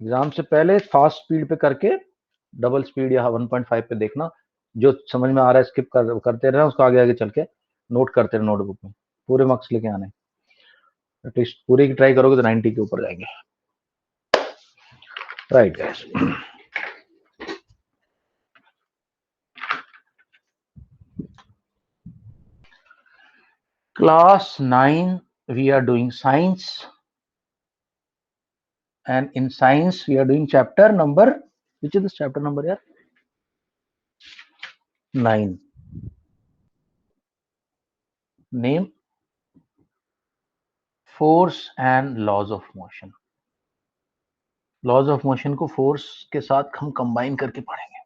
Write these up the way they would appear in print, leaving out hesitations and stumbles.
Exam से पहले fast speed पे करके डबल स्पीड या 1.5 पे देखना, जो समझ में आ रहा है स्किप करते रहना, उसको आगे आगे चल के नोट करते रहना नोटबुक में, पूरे मार्क्स लेके आने। एटलीस्ट पूरे की ट्राई करोगे तो 90 के ऊपर जाएंगे। Right guys, class 9 we are doing science, and in science we are doing chapter number, which is this chapter number here? 9. Name force and laws of motion. Laws of motion को force के साथ हम combine करके पढ़ेंगे।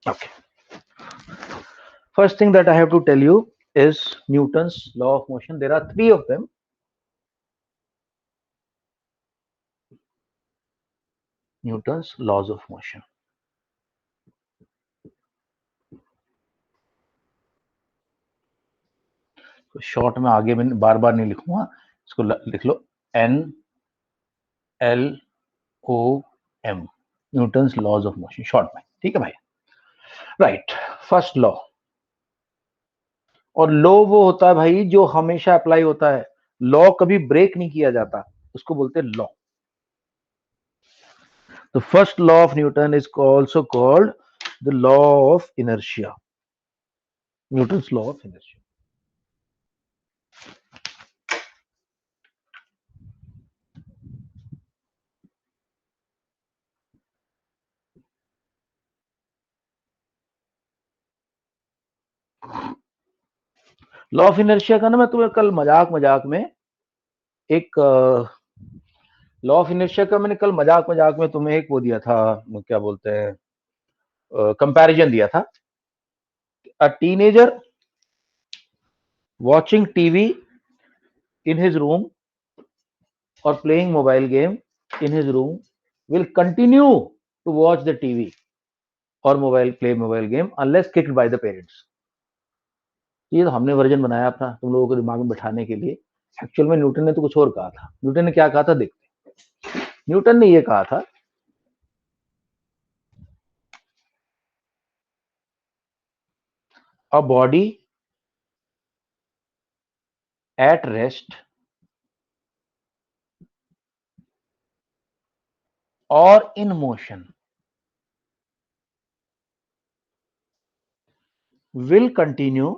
Okay. First thing that I have to tell you is Newton's law of motion. There are 3 of them. Newton's laws of motion. तो short में आगे मैं बार बार नहीं लिखूंगा, इसको लिख लो NLOM, Newton's laws of motion short में, ठीक है भाई। Right, first law. और लॉ वो होता है भाई जो हमेशा अप्लाई होता है, लॉ कभी ब्रेक नहीं किया जाता, उसको बोलते हैं law. The first law of Newton is also called the law of inertia. Newton's law of inertia. Law of inertia का ना मैं तुम्हें कल मजाक मजाक में एक लॉ ऑफ इनर्शिया का मैंने कल मजाक मजाक में तुम्हें एक वो दिया था, क्या बोलते हैं, कंपैरिजन दिया था। A teenager watching TV in his room or playing mobile game in his room will continue to watch the TV or play mobile game unless kicked by the parents. ये तो हमने वर्जन बनाया अपना तुम लोगों को दिमाग में बैठाने के लिए। एक्चुअल में न्यूटन ने तो कुछ और कहा था। न्यूटन ने क्या कहा था देखते। न्यूटन ने ये कहा था, a body at rest or in motion will continue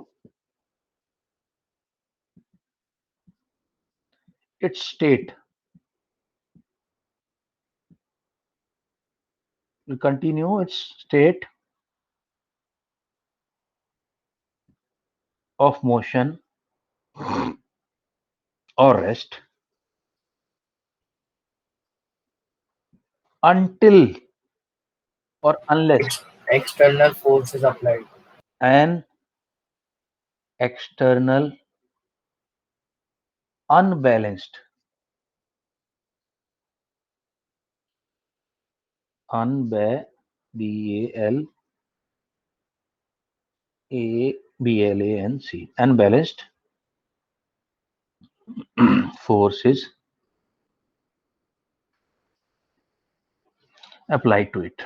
its state, of motion or rest until or unless external force is applied. An external unbalanced unbalanced force is applied to it।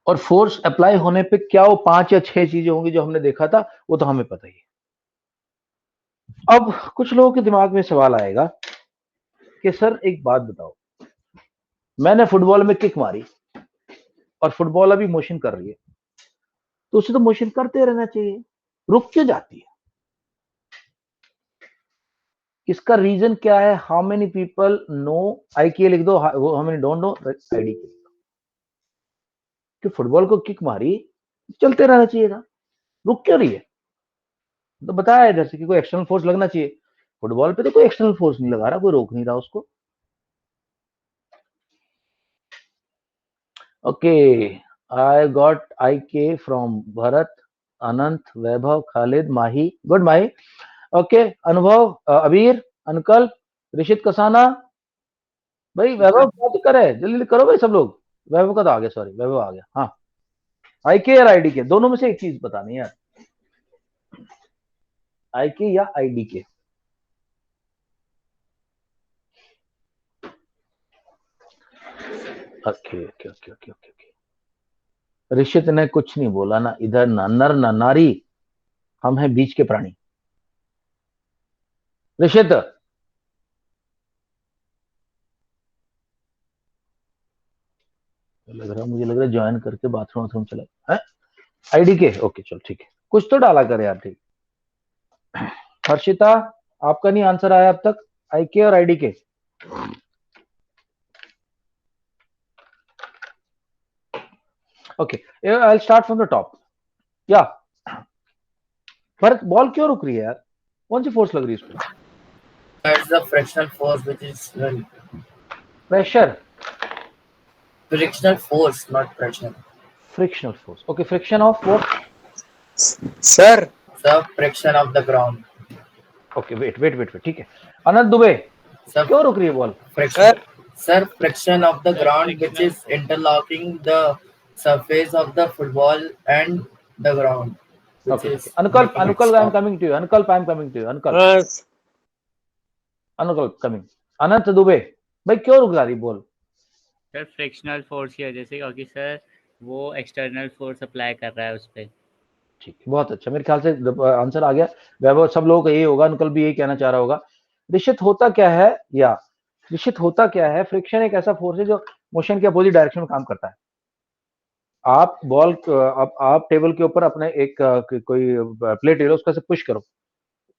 और force apply होने पे क्या वो 5 या 6 चीजें होंगी जो हमने देखा था, वो तो हमें पता ही है। अब कुछ लोगों के दिमाग में सवाल आएगा कि सर एक बात बताओ, मैंने फुटबॉल में किक मारी और फुटबॉल अभी मोशन कर रही है, तो उसे तो मोशन करते रहना चाहिए, रुक क्यों जाती है? इसका रीजन क्या है? हाउ मेनी पीपल नो, आई के लिख दो, how many don't know, ID के। कि फुटबॉल को किक मारी, चलते रहना चाहिए था, रुक क्यों रही है? तो बताया इधर से कि कोई एक्सटर्नल फोर्स लगना चाहिए। फुटबॉल पे तो कोई एक्सटर्नल फोर्स नहीं लगा रहा, कोई रोक नहीं रहा उसको। Okay, I got IK from Bharat, Anant, Vaibhav, Khalid, Mahi. Good Mahi. Okay, अनुभव, अबीर, अंकल, ऋषित कसाना। भाई वैभव क्या दिक्कत है? जल्दी करो भाई सब लोग। वैभव का तो आ गया, सॉरी वैभव आ गया। हाँ, IK या IDK दोनों में से एक चीज बतानी यार, IK या IDK। Okay okay okay okay okay okay. Rishit ने कुछ नहीं बोला ना, इधर ना नर ना नारी, हम हैं बीच के प्राणी। ऋषित मुझे लग रहा है ज्वाइन करके बाथरूम वाथरूम चला है। आईडी के ओके चलो ठीक है, कुछ तो डाला कर यार। ठीक, हर्षिता आपका नहीं आंसर आया अब तक, आई के और आईडी के। Okay I start from the top. या पर बॉल क्यों रुक रही है यार, कौन सी फोर्स लग रही है इस पर? That's the frictional force which is pressure, frictional force, not pressure. Frictional force. Okay friction of what? Sir The friction of the ground. Okay wait wait wait wait ठीक है। अनंत दुबे Sir, क्यों रुक रही है ball? friction. Sir, friction of the ground which is interlocking the surface of the football and the ground. Which ओके is Anukalp, making it Anukalp I am stop. Coming to you, Anukalp I am coming to you, Anukalp बस Anukalp coming. अनंत दुबे भाई क्यों रुक जा रही ball? Sir frictional force की वजह से, क्योंकि सर वो एक्सटर्नल फोर्स अप्लाई कर रहा है उस पर। ठीक है बहुत अच्छा, मेरे ख्याल से आंसर आ गया। वैभव सब लोगों का यही होगा, अनुकल्प भी यही कहना चाह रहा होगा। ऋषित होता क्या है, या ऋषित होता क्या है? फ्रिक्शन एक ऐसा फोर्स है जो मोशन के अपोजिट डायरेक्शन में काम करता है। आप बॉल आप टेबल के ऊपर अपने एक कोई प्लेट ले लो, उसका से पुश करो,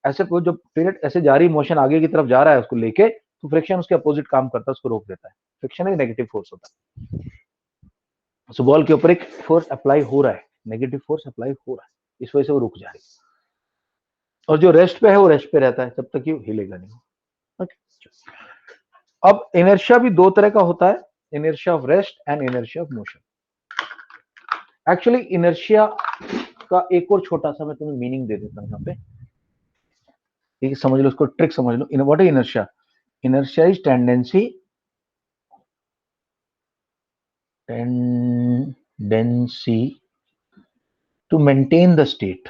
ऐसे जो प्लेट ऐसे जा रही मोशन आगे की तरफ जा रहा है उसको लेके, तो फ्रिक्शन उसके अपोजिट काम करता है, उसको रोक देता है। फ्रिक्शन एक नेगेटिव फोर्स होता है। सो बॉल के ऊपर एक फोर्स अप्लाई हो रहा है, नेगेटिव फोर्स अप्लाई हो रहा है, इस वजह से वो रुक जा रही है। और जो रेस्ट पे है वो रेस्ट पे रहता है जब तक ये हिलेगा नहीं। ओके अब इनर्शिया भी दो तरह का होता है, inertia of rest and inertia of motion. Actually inertia का एक और छोटा सा मैं तुम्हें मीनिंग दे देता हूं यहाँ पे, ठीक है? समझ लो, उसको ट्रिक समझ लो। What is inertia? Inertia is tendency to maintain the state,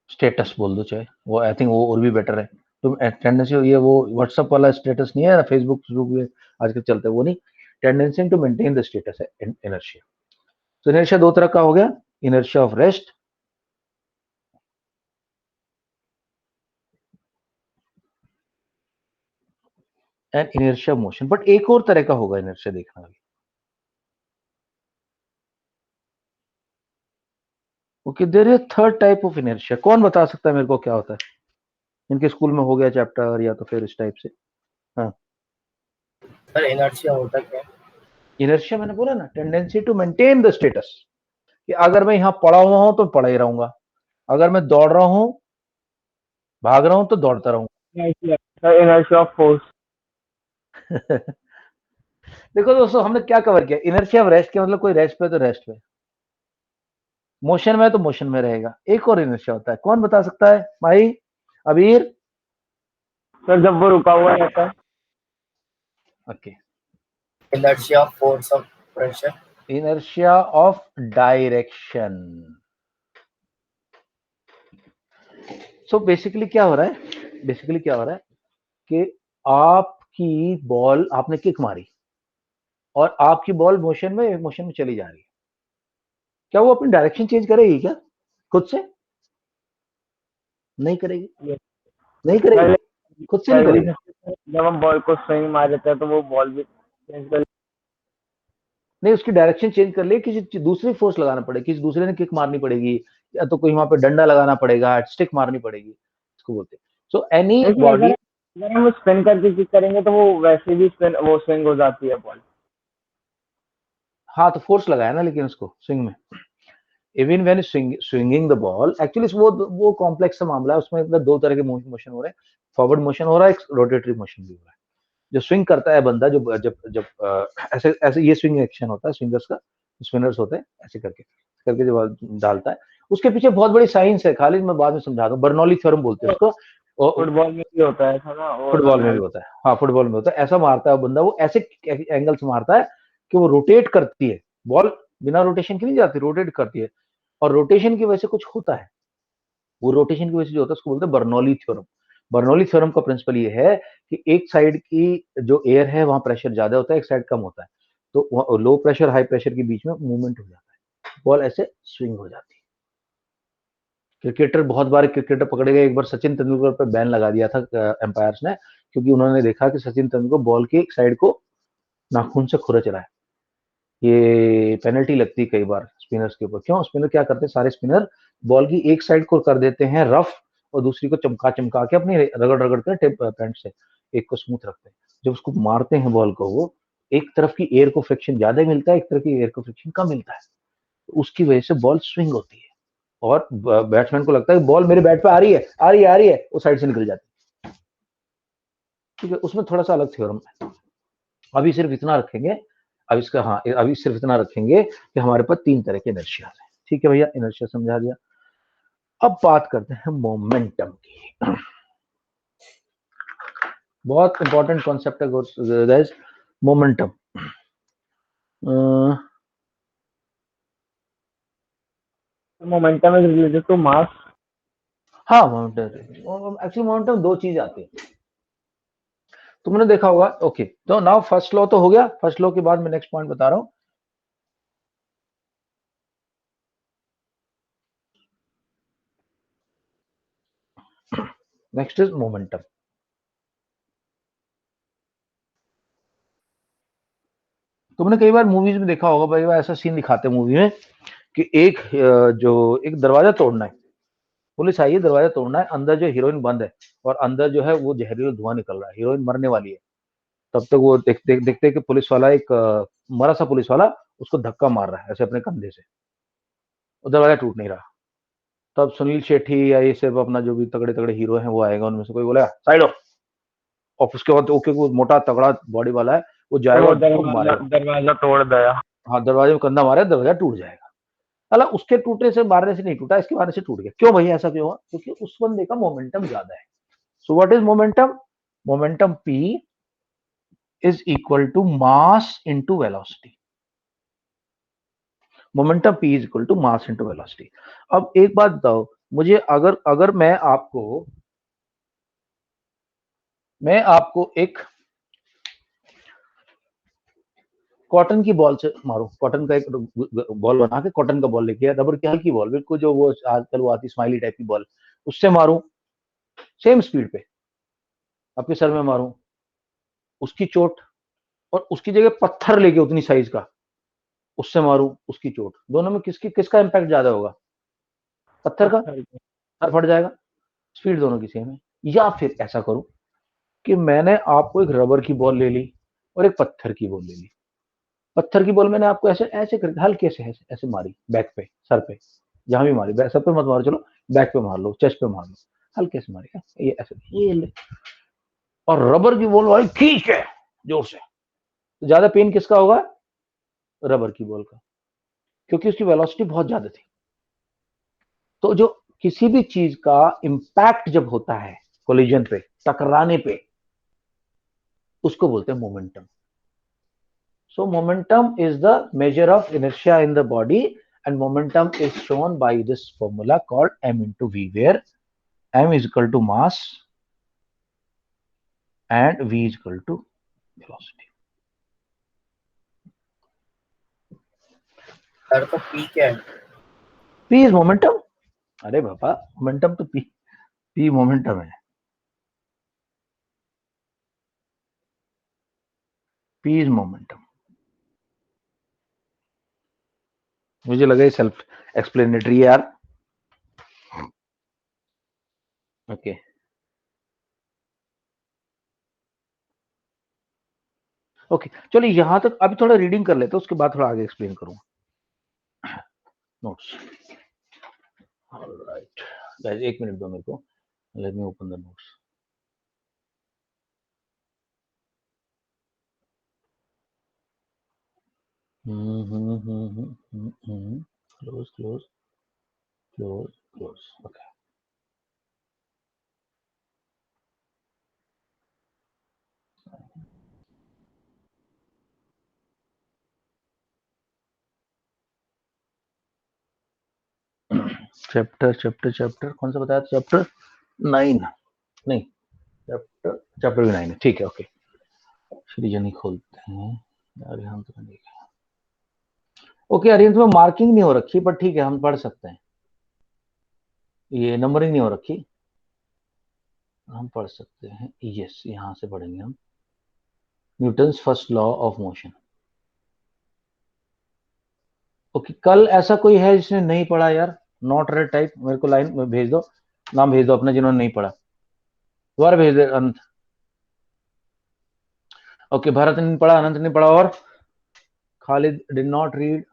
status बोल दो चाहे, वो आई थिंक वो और भी बेटर है। तो टेंडेंसी ये वो व्हाट्सएप वाला स्टेटस नहीं है ना, फेसबुक में आजकल चलता है, वो नहीं। Tendency to maintain the status है इनर्शिया। तो इनर्शिया दो तरह का हो गया, inertia of rest and inertia of motion. But एक और तरह का होगा इनर्शिया, देखना अभी। Okay there is third type of inertia. कौन बता सकता है मेरे को क्या होता है? इनके स्कूल में हो गया चैप्टर, या तो फिर इस टाइप से। हाँ Sir, inertia होता क्या है? इनर्शिया मैंने बोला ना, tendency to maintain the status, कि अगर मैं यहाँ पड़ा हुआ हूं तो पड़ा ही रहूंगा, अगर मैं दौड़ रहा हूं, भाग रहा हूं तो दौड़ता रहूंगा। Inertia of force. देखो दोस्तों हमने क्या कवर किया, इनर्शिया ऑफ रेस्ट के मतलब कोई रेस्ट पे तो रेस्ट पे, मोशन में तो मोशन में रहेगा। एक और इनर्शिया होता है, कौन बता सकता है? भाई अबीर। सर जब वो रुका हुआ रहता है। Okay Inertia of force of pressure. Inertia of direction. So basically क्या हो रहा है, बेसिकली क्या हो रहा है कि आपकी बॉल, आपने किक मारी और आपकी बॉल मोशन में चली जा रही है, क्या वो अपनी डायरेक्शन चेंज करेगी क्या खुद से? नहीं करेगी, Yes. नहीं करेगी, खुद से नहीं करेगी। जब हम बॉल को स्विंग मार देते हैं तो वो बॉल भी चेंज कर नहीं, उसकी डायरेक्शन चेंज कर ले, किसी दूसरी फोर्स लगाना पड़ेगी, किसी दूसरे ने किक मारनी पड़ेगी, या तो कोई वहां पे डंडा लगाना पड़ेगा, स्टिक मारनी पड़ेगी, इसको बोलते हैं। सो एनी बॉडी, अगर हम स्पिन करके किक करेंगे तो वो वैसे भी स्विंग हो जाती है बॉल। हाँ तो फोर्स लगाया ना, लेकिन उसको स्विंग में, even when swinging the ball, actually वो कॉम्प्लेक्स सा मामला है, उसमें मतलब दो तरह के मोशन हो रहे हैं, फॉरवर्ड मोशन हो रहा है, एक रोटेटरी मोशन भी हो रहा है। जो स्विंग करता है बंदा, जो जब जब ऐसे ऐसे ये स्विंग एक्शन होता है स्विंगर्स का, स्पिनर्स होते हैं, ऐसे करके करके जब डालता है, उसके पीछे बहुत बड़ी साइंस है, खाली मैं बाद में समझा दूं, बर्नौली थ्योरम बोलते हैं उसको। फुटबॉल में भी होता है ऐसा ना, फुटबॉल में भी होता है, हाँ फुटबॉल में होता है, ऐसा मारता है वो बंदा, वो ऐसे एंगल से मारता है कि वो रोटेट करती है बॉल, बिना रोटेशन की नहीं जाती, रोटेट करती है, और रोटेशन की वजह से कुछ होता है, वो रोटेशन की वजह से जो होता है उसको बोलते हैं बर्नौली थ्योरम। बर्नौली थ्योरम का प्रिंसिपल ये है कि एक साइड की जो एयर है वहां प्रेशर ज्यादा होता है, एक साइड कम होता है, तो लो प्रेशर हाई प्रेशर के बीच में मूवमेंट हो जाता है, बॉल ऐसे स्विंग हो जाती है। क्रिकेटर, बहुत बार क्रिकेटर पकड़े गए, एक बार सचिन तेंदुलकर पर बैन लगा दिया था एम्पायर्स ने, क्योंकि उन्होंने देखा कि सचिन तेंदुलकर बॉल की एक साइड को नाखून से खुरच रहा है। ये पेनल्टी लगती है कई बार स्पिनर्स के ऊपर। क्यों? स्पिनर क्या करते हैं, सारे स्पिनर बॉल की एक साइड को कर देते हैं रफ और दूसरी को चमका चमका के अपनी रगड़ रगड़ कर टेप पैंट से एक को स्मूथ रखते हैं। जब उसको मारते हैं बॉल को, वो एक तरफ की एयर को फ्रिक्शन ज्यादा मिलता है, एक तरफ की एयर को फ्रिक्शन कम मिलता है, तो उसकी वजह से बॉल स्विंग होती है और बैट्समैन को लगता है बॉल मेरे बैट पे आ रही है, आ रही है, आ रही है, वो साइड से निकल जाती है। ठीक है, उसमें थोड़ा सा अलग थ्योरम है। अभी सिर्फ इतना रखेंगे, अब इसका, हाँ अभी सिर्फ इतना रखेंगे कि हमारे पास 3 तरह के इनर्शिया है। ठीक है भैया, इनर्शिया समझा दिया। अब बात करते हैं मोमेंटम की। बहुत इंपॉर्टेंट कॉन्सेप्ट है guys, momentum. Momentum is related to mass. हाँ, मोमेंटम एक्चुअली, मोमेंटम 2 चीज आती है, तुमने देखा होगा। ओके, तो नाउ फर्स्ट लॉ तो हो गया, फर्स्ट लॉ के बाद मैं नेक्स्ट पॉइंट बता रहा हूं। Next is momentum. तुमने कई बार मूवीज में देखा होगा भाई, ऐसा सीन दिखाते हैं मूवी में कि एक दरवाजा तोड़ना है, पुलिस आई है, दरवाजा तोड़ना है, अंदर जो हीरोइन बंद है और अंदर जो है वो जहरीला धुआं निकल रहा है, हीरोइन मरने वाली है। तब तक वो देखते कि पुलिस वाला, एक मरा सा पुलिस वाला उसको धक्का मार रहा है ऐसे अपने कंधे से, और दरवाजा टूट नहीं रहा। तब सुनील शेट्टी या ये सब अपना जो भी तगड़े तगड़े हीरो हैं वो आएगा, उनमें से कोई बोला साइड हो, और उसके बाद क्योंकि वो मोटा तगड़ा बॉडी वाला है, वो जाएगा वो और उसको मारेगा। दरवाजा तोड़ दिया। हाँ, दरवाजे में कंधा मारे, दरवाजा टूट जाएगा। साला उसके टूटने से, मारने से नहीं टूटा, इसके मारने से टूट गया। क्यों भैया, ऐसा क्यों हुआ? क्योंकि उस बंदे का मोमेंटम ज्यादा है। So what is momentum? Momentum P is equal to mass into velocity. Momentum P is equal to mass into velocity. अब एक बात बताओ मुझे, अगर अगर मैं आपको एक कॉटन की बॉल से मारूं, कॉटन का एक बॉल बना के, कॉटन का बॉल लेके, रबर की हल्की बॉल, बिल्कुल जो वो आजकल वो आती स्माइली टाइप की बॉल, उससे मारूं सेम स्पीड पे, आपके सर में मारूं, उसकी चोट, और उसकी जगह पत्थर लेके उतनी साइज का उससे मारूं, उसकी चोट, दोनों में किसका इम्पैक्ट ज्यादा होगा? पत्थर का, सर फट जाएगा। स्पीड दोनों की सेम है। या फिर ऐसा करूं कि मैंने आपको एक रबर की बॉल ले ली और एक पत्थर की बॉल ले ली। पत्थर की बॉल मैंने आपको ऐसे ऐसे करके हल्के से ऐसे ऐसे मारी, बैक पे, सर पे, जहां भी मारी, सर पे मत मारो, चलो बैक पे मार लो, चेस्ट पे मार लो, हल्के से मारी, ये ऐसे, ये ले। और रबर की बॉल वाली खींच के जोर से, तो ज्यादा पेन किसका होगा? रबर की बॉल का, क्योंकि उसकी वेलोसिटी बहुत ज्यादा थी। तो जो किसी भी चीज का इंपैक्ट जब होता है कोलिजन पे, टकराने पे, उसको बोलते हैं momentum. So momentum is the measure of inertia in the body, and momentum is shown by this formula called m into v, where m is equal to mass and v is equal to velocity. Sir तो P क्या है? P is momentum. अरे बाबा, momentum तो P momentum है। P is momentum. मुझे लगा ये self explanatory है यार। ओके, ओके, चलिए यहां तक अभी थोड़ा रीडिंग कर लेते हैं, उसके बाद थोड़ा आगे एक्सप्लेन करूंगा। नोट्स, ऑलराइट गाइस, 1 मिनट दो मेरे को, let me open the notes. Close, close, close, close. Okay. Chapter कौन सा बताया? चैप्टर 9, नहीं चैप्टर भी 9 है, ठीक है, ओके। श्रीजन ही खोलते हैं, अरिहंत का देखा, ओके। अरिहंत में मार्किंग नहीं हो रखी, पर ठीक है, हम पढ़ सकते हैं, ये नंबरिंग नहीं हो रखी, हम पढ़ सकते हैं, यस, यहां से पढ़ेंगे हम। Newton's first law of motion. Okay, कल ऐसा कोई है जिसने नहीं पढ़ा यार? नॉट रेड टाइप, मेरे को लाइन में भेज दो, नाम भेज दो अपना जिन्होंने नहीं पढ़ा, दोबारा भेज दे। अनंत, ओके, भरत ने नहीं पढ़ा, अनंत ने पढ़ा, और Khalid did not read,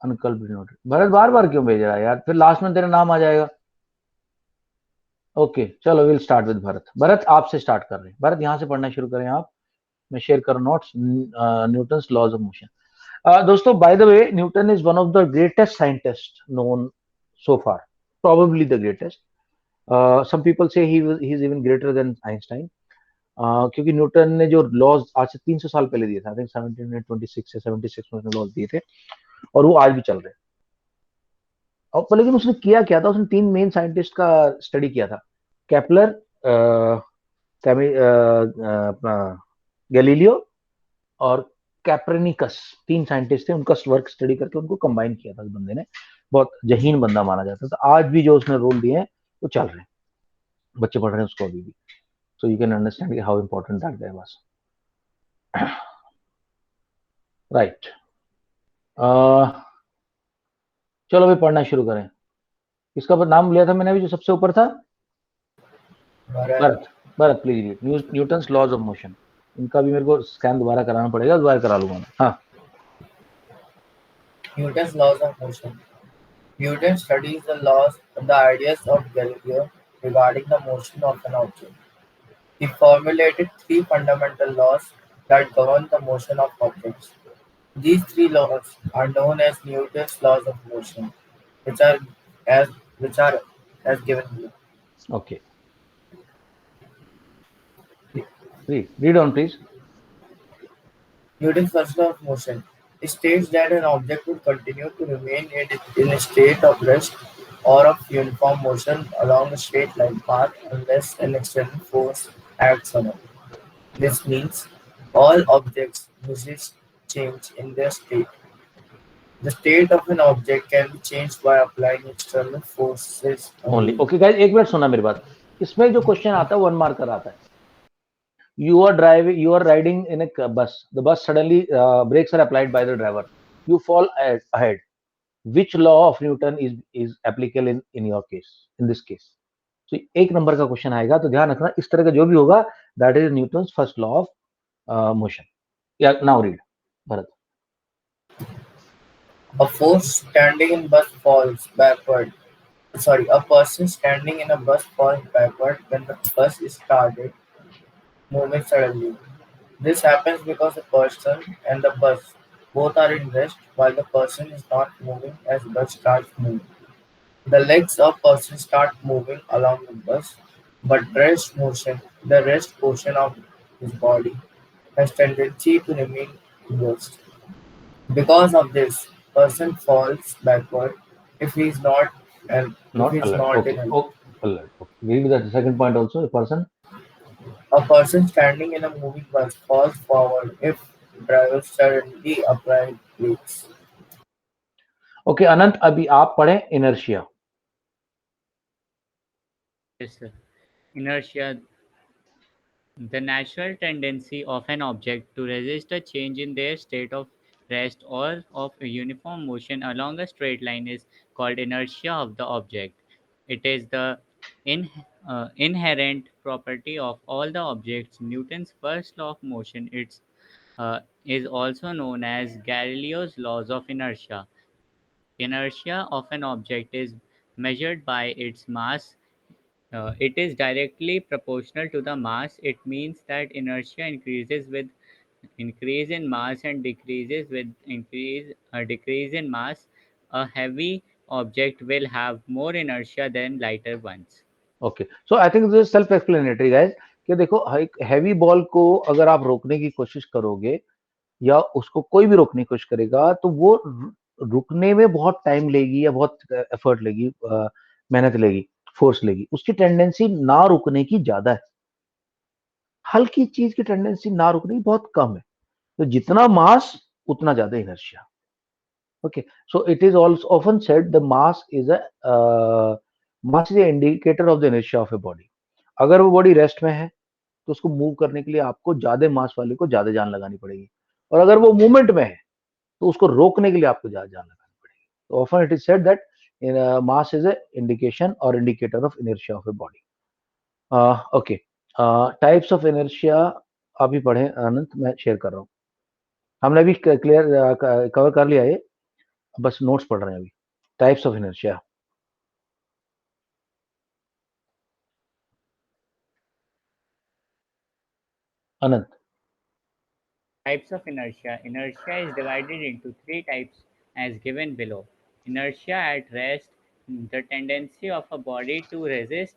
uncle did not read. Bharat बार बार क्यों भेज रहा है यार, फिर लास्ट में तेरा नाम आ जाएगा। ओके चलो, will start with Bharat. Bharat आपसे स्टार्ट कर रहे हैं, भरत यहाँ से पढ़ना शुरू करें आप, मैं शेयर करूँ notes, Newton's laws of motion. दोस्तों, by the way, Newton is one of the greatest scientist known so far, probably the greatest. Some people say he's even greater than Einstein. क्योंकि न्यूटन ने जो laws आज से 300 साल पहले दिए थे, आई थिंक 1726 या 76 में उसने लॉज दिए थे, और वो आज भी चल रहे हैं। और पर लेकिन उसने किया क्या था, उसने 3 मेन साइंटिस्ट का स्टडी किया था, केपलर, अपना गैलीलियो और कैप्रेनिकस। 3 साइंटिस्ट थे, उनका वर्क स्टडी करके उनको कंबाइन किया था। उस बंदे ने बहुत जहीन बंदा माना जाता था। आज भी जो उसने रोल दिए हैं वो चल रहे हैं, बच्चे पढ़ रहे हैं उसको अभी भी। So you can understand how important that guy was, right. चलो अभी पढ़ना शुरू करें। किसका नाम लिया था मैंने अभी, जो सबसे ऊपर था? Bharat. Bharat please read Newton's laws of motion. इनका भी मेरे को स्कैन दोबारा कराना पड़ेगा, दोबारा करा लूंगा मैं। हाँ, Newton's laws of motion. Newton studies the laws and the ideas of Galileo regarding the motion of an object. He formulated 3 fundamental laws that govern the motion of objects. These 3 laws are known as Newton's laws of motion, which are as given here. okay. Read on please. Newton's first law of motion states that an object would continue to remain in a state of rest or of uniform motion along a straight line path unless an external force acts on it. This means all objects resist change in their state. The state of an object can be changed by applying external forces only. Okay guys, एक minute सुना मेरी बात। इसमें जो question आता है 1 mark का आता है। You are riding in a bus. The bus suddenly brakes are applied by the driver. You fall ahead. Which law of Newton is applicable in your case, in this case? So 1 number का question आएगा, तो ध्यान रखना, इस तरह का जो भी होगा, that is Newton's first law of motion. Yeah, now read, Bharat. A force standing in bus falls backward. Sorry, a person standing in a bus falls backward when the bus is started moving suddenly. This happens because the person and the bus both are in rest while the person is not moving as bus starts moving. The legs of person start moving along the bus, but the rest portion of his body has tendency to remain in rest. Because of this, person falls backward if he is not and Not if he is alert. not Okay. in Oh, alert. Okay. Read the second point also. a person standing in a moving bus falls forward if driver suddenly apply brakes. Okay, अनंत, अभी आप पढ़ें inertia. Yes, sir. Inertia, the natural tendency of an object to resist a change in their state of rest or of a uniform motion along a straight line is called inertia of the object. It is the inherent property of all the objects. Newton's first law of motion is also known as Galileo's laws of inertia. Inertia of an object is measured by its mass. It is directly proportional to the mass. It means that inertia increases with increase in mass and decreases with decrease in mass. A heavy object will have more inertia than lighter ones. Okay, so I think this is self-explanatory, guys. कि देखो, एक heavy ball को अगर आप रोकने की कोशिश करोगे या उसको कोई भी रोकने की कोशिश करेगा, तो वो रुकने में बहुत टाइम लेगी या बहुत एफर्ट लेगी, मेहनत लेगी, फोर्स लेगी। उसकी टेंडेंसी ना रुकने की ज्यादा है, हल्की चीज की टेंडेंसी ना रुकने की बहुत कम है, तो जितना मास उतना ज्यादा inertia. Okay, so it is also often said the mass is a indicator of the inertia of a body. अगर वो बॉडी रेस्ट में है तो उसको मूव करने के लिए आपको ज्यादा मास वाले को ज्यादा जान लगानी पड़ेगी, और अगर वो मूवमेंट में है तो उसको रोकने के लिए आपको ज्यादा जान लगानी पड़ेगी। तो often it is said that mass is a indication or indicator of inertia of a body. Okay, types of inertia आप ही पढ़े अनंत, मैं शेयर कर रहा हूँ। हमने अभी क्लियर कवर कर लिया ये, बस नोट्स पढ़ रहे हैं अभी। Types of inertia, Anant. Types of inertia. Inertia is divided into three types as given below. Inertia at rest, the tendency of a body to resist,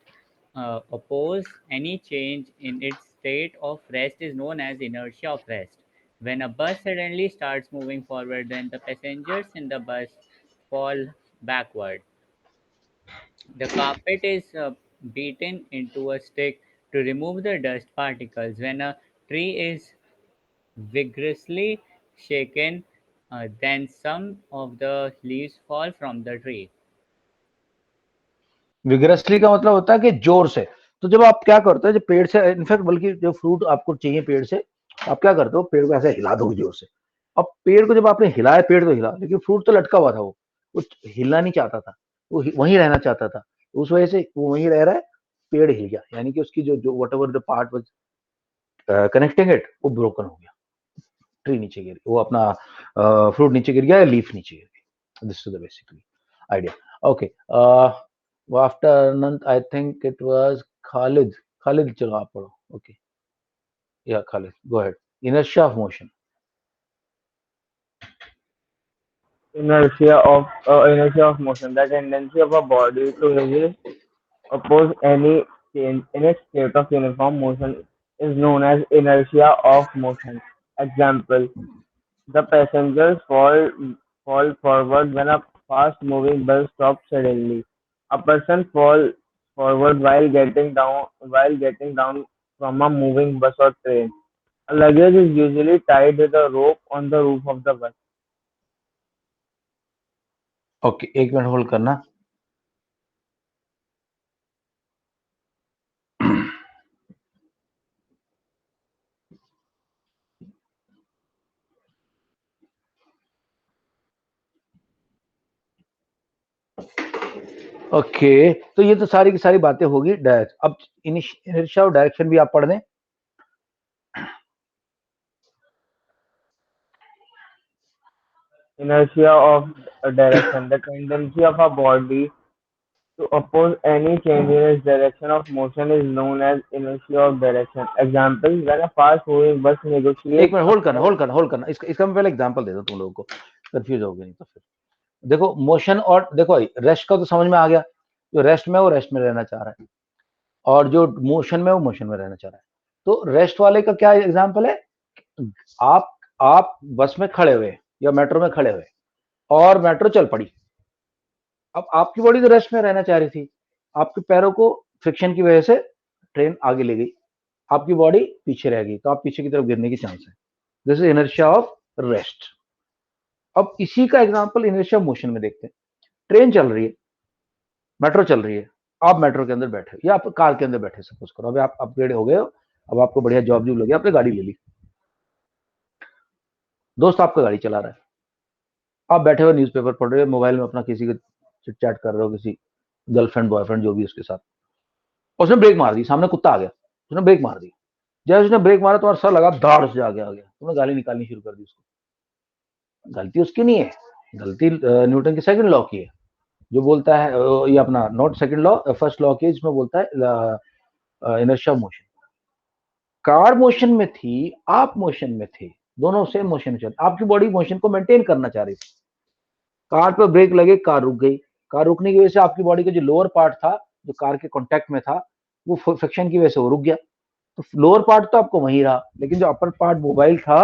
oppose any change in its state of rest is known as inertia of rest. When a bus suddenly starts moving forward, then the passengers in the bus fall backward. The carpet is beaten into a stick to remove the dust particles. When a tree is vigorously shaken, then some of the leaves fall from the tree. Vigorously का मतलब होता है कि जोर से। तो जब आप क्या करते हो, जब पेड़ से, इनफैक्ट बल्कि जो फ्रूट आपको चाहिए पेड़ से, आप क्या करते हो, पेड़ को ऐसे हिला दोगे जोर से। अब पेड़ को जब आपने हिलाया, पेड़ तो हिला, लेकिन फ्रूट तो लटका हुआ था, वो हिलना नहीं चाहता था, वो वहीं रहना चाहता था, उस वजह से वो वहीं रह रहा है, पेड़ हिल गया, यानी कि उसकी जो जो what ever the part was connecting it, वो ब्रोकन हो गया, ट्री नीचे गिर, वो अपना फ्रूट नीचे गिर गया, लीफ नीचे गिर गई। This is the basically idea. Okay, after Anant I think it was Khalid. Khalid चलो आप पढ़ो। ओके, या Khalid go ahead. Inertia of motion. Inertia of motion, the tendency of a body to resist, oppose any change in its state of uniform motion is known as inertia of motion. Example: the passengers fall forward when a fast-moving bus stops suddenly. A person falls forward while getting down from a moving bus or train. A luggage is usually tied with a rope on the roof of the bus. Okay, एक minute hold करना। Okay, तो ये तो सारी की सारी बातें होगी डायरेक्ट। अब इनर्शिया और डायरेक्शन भी आप पढ़ दें। Inertia of direction, the tendency of a body to oppose any change in its direction of motion is known as inertia of direction. Example: when a fast-moving bus एक negotiates minute a hold करना, course. इसका मैं पहले example दे दूं, तुम लोगों को confuse हो गए नहीं तो फिर। देखो मोशन, और देखो रेस्ट का तो समझ में आ गया, जो रेस्ट में है वो रेस्ट में रहना चाह रहा है, और जो मोशन में है वो मोशन में रहना चाह रहा है। तो रेस्ट वाले का क्या एग्जांपल है, आप बस में खड़े हुए या मेट्रो में खड़े हुए और मेट्रो चल पड़ी। अब आपकी बॉडी तो रेस्ट में रहना चाह रही थी, आपके पैरों को फ्रिक्शन की वजह से ट्रेन आगे ले गई, आपकी बॉडी पीछे रह गई, तो आप पीछे की तरफ गिरने की चांस है। This is inertia of rest. अब इसी का एग्जांपल इनर्शिया ऑफ मोशन में देखते हैं। ट्रेन चल रही है, मेट्रो चल रही है, आप मेट्रो के अंदर बैठे या आप कार के अंदर बैठे, सपोज करो अभी आप अपग्रेड हो गए हो, अब आपको बढ़िया जॉब लगी, आपने गाड़ी ले ली, दोस्त आपका गाड़ी चला रहा है, आप बैठे हुए न्यूज़पेपर पढ़ रहे हो, मोबाइल में अपना किसी को चिट चैट कर रहे हो, किसी गर्लफ्रेंड बॉयफ्रेंड जो भी उसके साथ, उसने ब्रेक मार दी, सामने कुत्ता आ गया, उसने ब्रेक मार दी, जैसे उसने ब्रेक मारा तुम्हारा सर लगा दाड़ से आगे आ गया, तुमने गाली निकालनी शुरू कर दी उसको। गलती उसकी नहीं है, गलती न्यूटन के सेकंड लॉ की है, जो बोलता है ये अपना not second law, first law की, जिसमें बोलता है इनर्शिया मोशन। कार मोशन में थी, आप मोशन में थे, दोनों सेम मोशन में चल, आपकी बॉडी मोशन को मेंटेन करना चाह रही थी। कार पर ब्रेक लगे, कार रुक गई, कार रुकने की वजह से आपकी बॉडी का जो लोअर पार्ट था, जो कार के कांटेक्ट में था, वो फ्रिक्शन की वजह से वो रुक गया, तो लोअर पार्ट तो आपको वहीं रहा, लेकिन जो अपर पार्ट मोबाइल था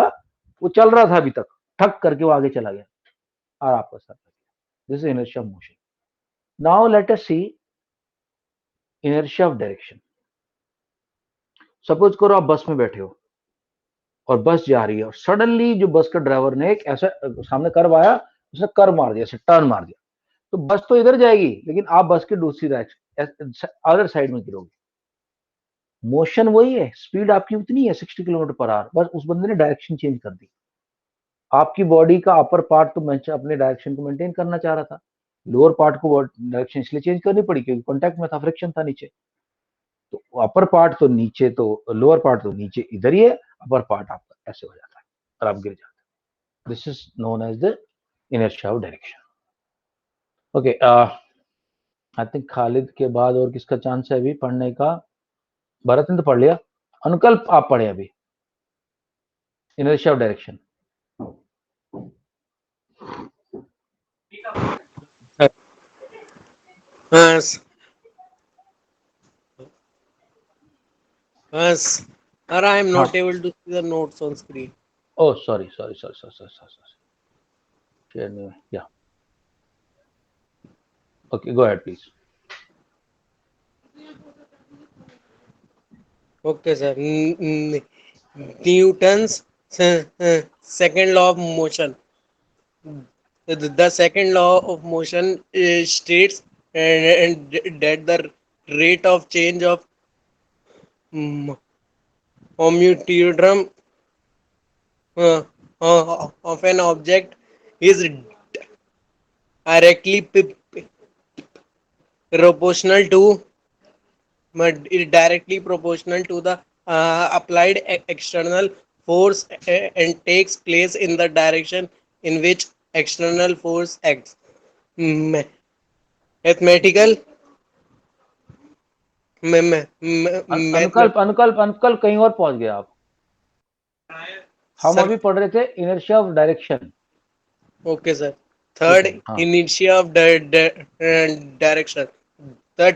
वो चल रहा था अभी तक, ठक करके वो आगे चला गया और आपका sir. This is inertia of motion. Now let us see inertia of direction. Suppose करो आप बस में बैठे हो और बस जा रही है और सडनली जो बस का ड्राइवर ने एक ऐसा सामने कर्व आया, उसने कर्व मार दिया, टर्न मार दिया, तो बस तो इधर जाएगी लेकिन आप बस की दूसरी अदर साइड में गिरोगे। मोशन वही है, स्पीड आपकी उतनी है 60 किलोमीटर पर आवर, बस उस बंदे ने डायरेक्शन चेंज कर दी। आपकी बॉडी का अपर पार्ट तो अपने डायरेक्शन को मेंटेन करना चाह रहा था, लोअर पार्ट को डायरेक्शन इसलिए चेंज करनी पड़ी क्योंकि कॉन्टैक्ट में था, फ्रिक्शन था नीचे। तो अपर पार्ट तो नीचे, तो लोअर पार्ट तो नीचे इधर ही है, अपर पार्ट आपका ऐसे हो जाता है और आप गिर जाते हैं। This is known as the inertia of direction. Okay, I think Khalid के बाद और किसका चांस है अभी पढ़ने का? भरत ने तो पढ़ लिया, अनुकल्प आप पढ़े अभी inertia of direction. Yes, yes. Or I am हाँ, not able to see the notes on screen. oh sorry, share new, yeah, okay, go ahead please. Okay, sir. Newton's second law of motion. The second law of motion states that the rate of change of momentum of an object is directly proportional to but is directly proportional to the applied external force and takes place in the direction in which external force acts. Ma- Mathematical mathematical. अनुकल्प कहीं और पहुंच गए आप। हम Sir, अभी पढ़ रहे थे inertia of direction. okay, sir. ठीक Third, है, हाँ, inertia of direction. The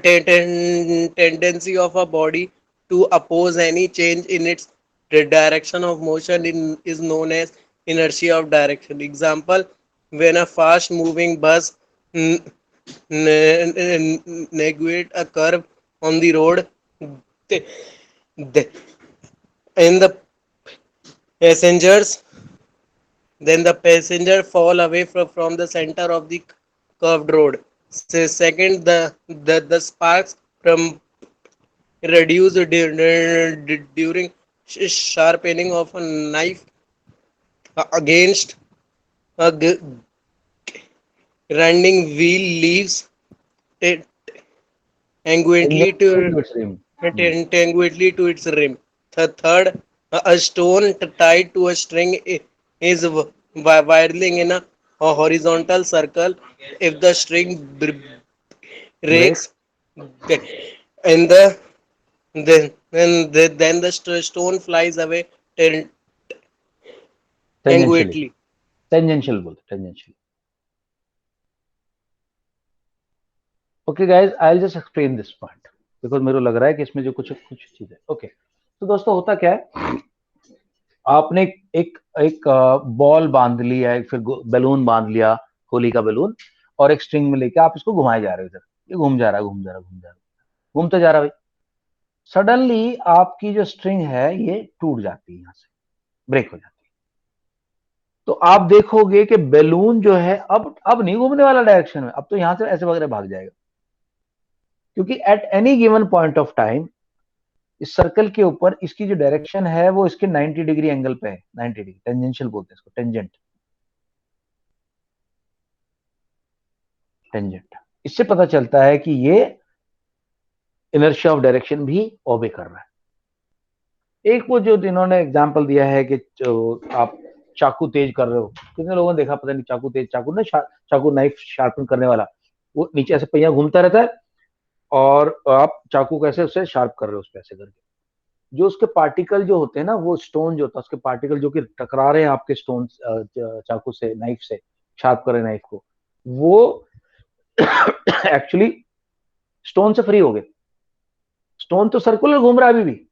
tendency of a body to oppose any change in its direction of motion is known as inertia of direction. Example, when a fast moving bus negate a curve on the road, the, the, and the passengers then the passenger fall away from the center of the curved road. Second, the sparks from reduce during sharpening of a knife against a grinding wheel leaves tangentially to tangential to its rim. tangentially to its rim. Third, a stone tied to a string is whirling in a horizontal circle. If the string breaks, break and then the stone flies away tangentially, tangentially. Tangential बोलते tangential. Okay guys, I will just explain this point because मेरे को लग रहा है कि इसमें जो कुछ कुछ चीज है। ओके, तो दोस्तों होता क्या है, आपने एक एक बॉल बांध लिया, फिर बैलून बांध लिया, होली का बैलून, और एक स्ट्रिंग में लेके आप इसको घुमाए जा रहे हो, इधर ये घूम जा रहा है, घूम जा रहा है, घूम जा रहा है, घूमते जा रहा है भाई। सडनली आपकी जो स्ट्रिंग है ये टूट जाती है, यहां से ब्रेक हो जाती है। तो आप देखोगे कि बैलून जो है अब नहीं घूमने वाला डायरेक्शन में, अब तो यहां से ऐसे वगैरह भाग जाएगा, क्योंकि at any given point of time इस सर्कल के ऊपर इसकी जो डायरेक्शन है वो इसके 90 डिग्री एंगल पे है। 90 डिग्री टेंजेंशियल बोलते हैं इसको, टेंजेंट। टेंजेंट इससे पता चलता है कि ये इनर्शिया ऑफ डायरेक्शन भी ओबे कर रहा है। एक वो जो इन्होंने एग्जांपल दिया है कि आप चाकू तेज कर रहे हो, कितने लोगों ने देखा पता नहीं, चाकू तेज, चाकू ना चाकू नाइफ शार्पन करने वाला, वो नीचे ऐसे पहिया घूमता रहता है और आप चाकू कैसे उससे शार्प कर रहे हो उस पे ऐसे करके। जो उसके पार्टिकल जो होते हैं ना, वो स्टोन जो होता है उसके पार्टिकल जो कि टकरा रहे हैं आपके स्टोन चाकू से, नाइफ से शार्प कर रहे हैं नाइफ को, वो एक्चुअली स्टोन से फ्री हो गए। स्टोन तो सर्कुलर घूम रहा है अभी भी,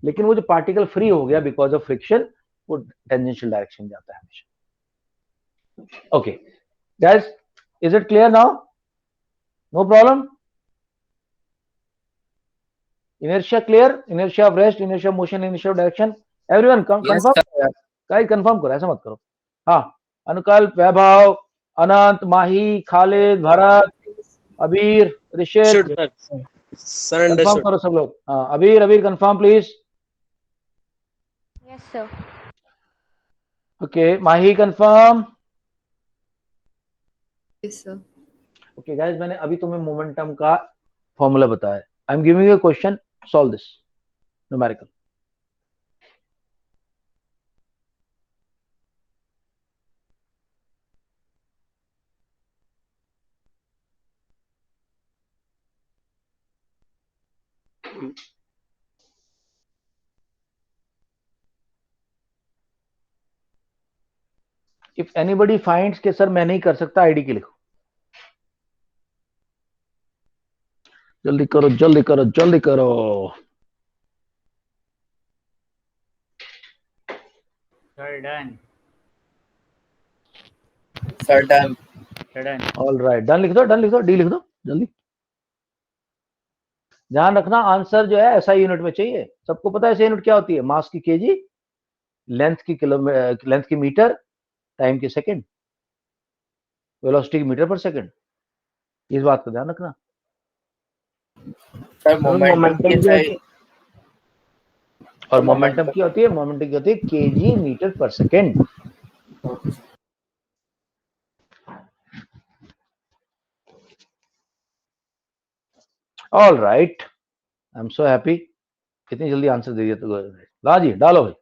लेकिन वो जो पार्टिकल फ्री हो गया बिकॉज ऑफ फ्रिक्शन, वो टेंजेंशियल डायरेक्शन जाता है हमेशा। Okay guys, is it clear now? No problem? Inertia clear? Inertia of rest, inertia of motion, inertia of direction. Everyone Yes, confirm sir. करो यार, गाइस confirm करो, ऐसा मत करो. हाँ, अनुकल्प, वैभव, अनंत, माही, खालिद, भरत, अबीर, Rishit, Should sir. Sir confirm understood. करो सब लोग. हाँ, अबीर confirm please. Yes, sir. Okay, Mahi confirm. Yes, sir. Okay guys, मैंने अभी तुम्हें मोमेंटम का फॉर्मूला बताया. आई am giving you a question, solve this numerical. If anybody finds कि सर मैं नहीं कर सकता, आईडी की लिखो. जल्दी करो जल्दी करो जल्दी करो. Sir, done. Sir, done. Sir, done. All right, done लिख दो, डन लिख दो, डी लिख दो जल्दी. ध्यान रखना, आंसर जो है एसआई यूनिट में चाहिए. सबको पता है एसआई यूनिट क्या होती है? मास की केजी, लेंथ की किलोमीटर, लेंथ की मीटर, टाइम की सेकंड, वेलोसिटी की मीटर पर सेकंड. इस बात का ध्यान रखना. Sir, momentum momentum की की SI. और तो मोमेंटम की होती है, मोमेंटम की होती है केजी मीटर पर second. All right, I am so happy. कितनी जल्दी आंसर दे दिया तो. ला जी, डालो भाई.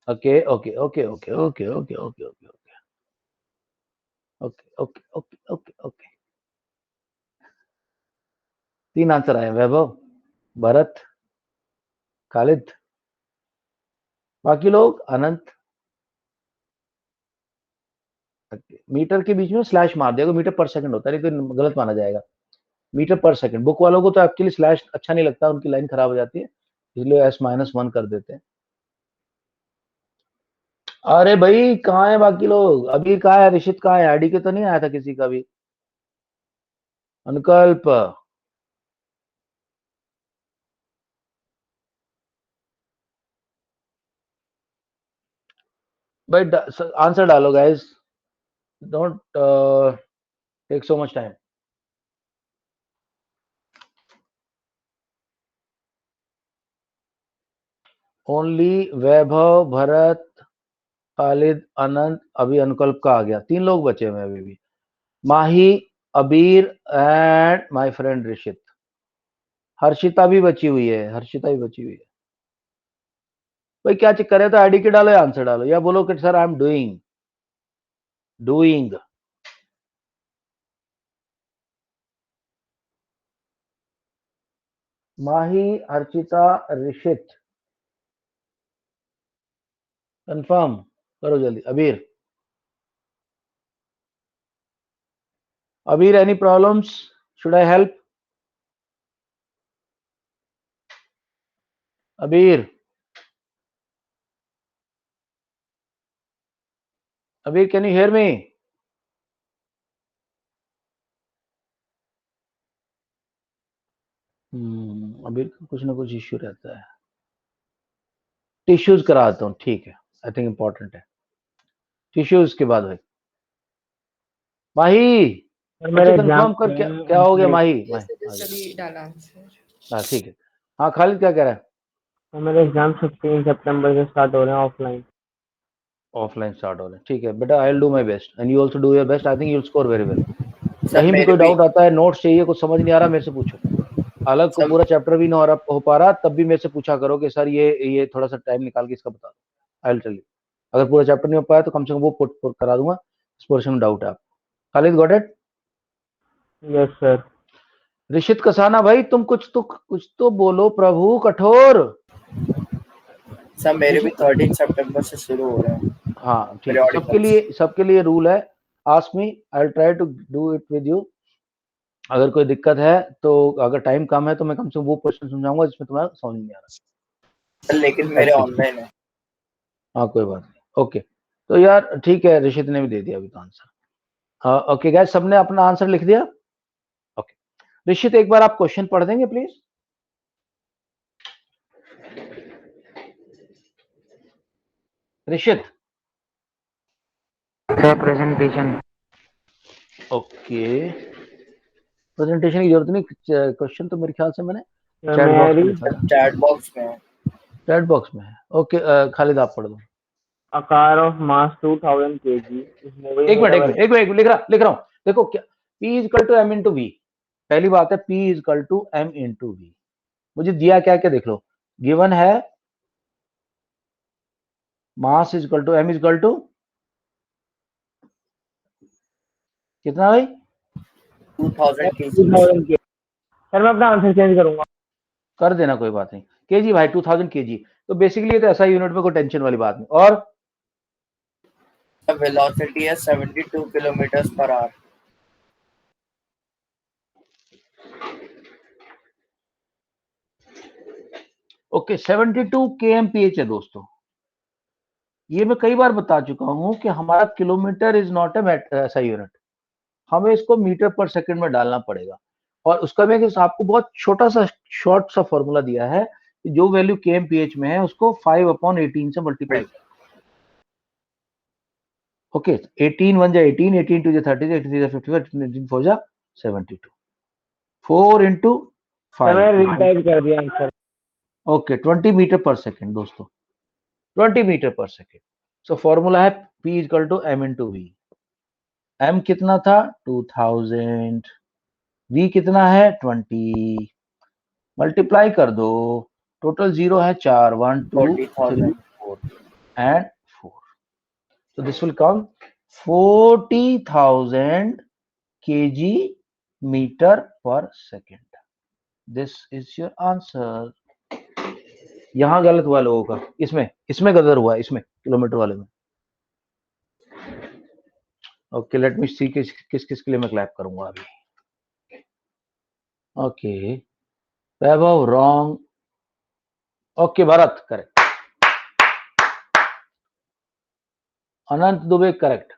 Okay okay okay okay okay okay okay okay okay okay okay okay okay. 3 answer आए, वैभव, भरत, खालिद. बाकी लोग अनंत. मीटर के बीच में स्लैश मार दिया, मीटर पर सेकंड होता है, नहीं तो गलत माना जाएगा. मीटर पर सेकंड. बुक वालों को तो एक्चुअली स्लैश अच्छा नहीं लगता, उनकी लाइन खराब हो जाती है, इसलिए S-1 कर देते हैं. अरे भाई कहाँ है बाकी लोग? अबीर कहाँ है? ऋषित कहाँ है? आईडी के तो नहीं आया था किसी का भी. अनुकल्प, भाई आंसर डालो guys, don't take so much time. Only Vaibhav, Bharat, Khalid, Anant, अभी अनुकल्प का आ गया. 3 लोग बचे हुए हैं अभी भी. माही, अबीर and my friend Rishit. Harshita भी बची हुई है, हर्षिता भी बची हुई है. भाई क्या चेक करे, तो आईडी के डालो या आंसर डालो, या बोलो कि sir I am doing doing. Mahi, Harshita, Rishit, confirm करो जल्दी. अबीर, अबीर any problems? Should I help? अबीर, अबीर कैन यू हियर मी? अबीर का कुछ ना कुछ इश्यू रहता है. टिश्यूज कराता हूँ, ठीक है, आई थिंक इंपॉर्टेंट है. टिश्यूज के बाद भाई माही, सर मेरे अच्छा एग्जाम कंफर्म कर. क्या हो गया माही? सभी डाला आंसर. हाँ ठीक है. हाँ खालिद क्या कह रहा है? तो मेरे एग्जाम 16 सितंबर से स्टार्ट हो रहे हैं ऑफलाइन. ऑफलाइन स्टार्ट हो रहे हैं, ठीक है बेटा. I will do my best and you also do your best. I think you will score very well. Sir कहीं भी मेरे कोई भी डाउट आता है, नोट्स चाहिए, कुछ समझ नहीं आ रहा, मेरे से पूछो. अलग को सर पूरा चैप्टर भी नहीं हो पा रहा, तब भी मेरे से पूछा करो कि सर ये थोड़ा सा टाइम निकाल के इसका बता दो. I will tell you. अगर पूरा चैप्टर नहीं हो पाया तो कम से कम वो पुट करा दूंगा. इस पोर्शन में डाउट है आप. Khalid got it? Yes sir. Rishit Kasana भाई, तुम कुछ तो बोलो प्रभु कठोर. सर मेरे भी 13 सितंबर से शुरू हो रहे हैं. हाँ ठीक है, Periodicals. सबके लिए रूल है. Ask me, I will try to do it with you. अगर कोई दिक्कत है तो, अगर टाइम कम है तो मैं कम से कम वो क्वेश्चन समझाऊंगा जिसमें तुम्हारा समझ नहीं आ रहा. सर लेकिन मेरे ऑनलाइन है. हाँ कोई बात नहीं. ओके, तो यार ठीक है, ऋषित ने भी दे दिया अभी तो आंसर. ओके गाइस, सबने अपना आंसर लिख दिया? ओके, ऋषित एक बार आप क्वेश्चन पढ़ देंगे please? Rishit? Presentation. Okay, presentation की जरूरत नहीं, क्वेश्चन तो मेरे ख्याल से मैंने चैट बॉक्स में मेरी लिखा था। चैट बॉक्स में है। चैट बॉक्स में है। ओके, खालिद आप पढ़ दो। a car of mass 2000 kg is moving एक in मिनट a एक मिनट एक मिनट, लिख रहा हूं। देखो क्या, P is equal to M into V. पहली बात है P is equal to M into V. मुझे दिया क्या क्या देख लो, गिवन है mass is equal to M is equal to कितना भाई? 2000 kg। 2000 kg। सर मैं अपना आंसर चेंज करूंगा। कर देना, कोई बात नहीं। केजी भाई, 2000 केजी। तो बेसिकली तो ऐसा यूनिट में कोई टेंशन वाली बात नहीं। और The velocity is 72 kilometers per hour. Okay, 72 kmph है दोस्तों। ये मैं कई बार बता चुका हूं कि हमारा किलोमीटर इज नॉट ऐसा यूनिट, हमें इसको मीटर पर सेकंड में डालना पड़ेगा। और उसका मैं आपको बहुत छोटा सा शॉर्ट सा फॉर्मूला दिया है कि जो वैल्यू kmph में है उसको 5/18 से मल्टीप्लाई करो। ओके, 18 1 जा 18, 18 2 जा 30, 83 जा 55, 18 4 जा 72, 4 into सर मैं 5। रीटाइप कर दिया आंसर। ओके, 20 मीटर पर सेकेंड दोस्तों, 20 मीटर पर सेकेंड। सो फॉर्मूला है P equal to M into V. M कितना था? 2000। वी कितना है? 20। मल्टीप्लाई कर दो, टोटल जीरो है 4, 1 2 3 40,000। 4 and 4। so this will come 40,000 kg meter per second. This is your answer. यहां गलत हुआ लोगों का, इसमें गलत हुआ, इसमें किलोमीटर वाले में। ओके, लेट मी सी किस किस के लिए मैं क्लैप करूंगा अभी। Okay, Vaibhav wrong. Okay, Bharat correct. Anant Dubey correct.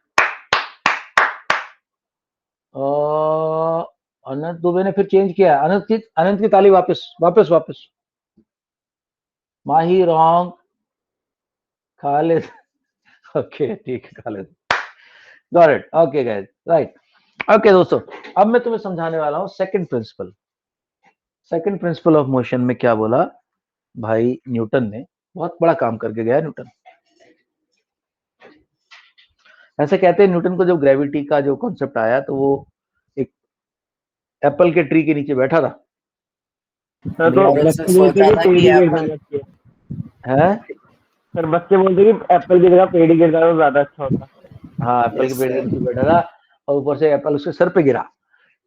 Anant Dubey ने फिर चेंज किया। अनंत की ताली वापस वापस वापस। माही रॉन्ग। खालिद ओके ठीक है Khalid, got it. Okay guys, right. Okay दोस्तों, अब मैं तुम्हें समझाने वाला हूं second principle. Second principle of motion में क्या बोला भाई न्यूटन ने, बहुत बड़ा काम करके गया न्यूटन। ऐसे कहते हैं न्यूटन को जब ग्रेविटी का जो कॉन्सेप्ट आया तो वो एक एप्पल के ट्री के नीचे बैठा था। सर तो और उसने बच्चे बोलते सोचा कि था पेड़ कि ही गिर एप्पल जाना चाहिए। है। सर बच्चे बोलते कि एप्पल की जगह पेड़ ही गिर जाता तो ज्यादा अच्छा होता। हाँ, एप्पल के Yes, पेड़ के sir. नीचे बैठा था और ऊपर से एप्पल उसके सर पे गिरा।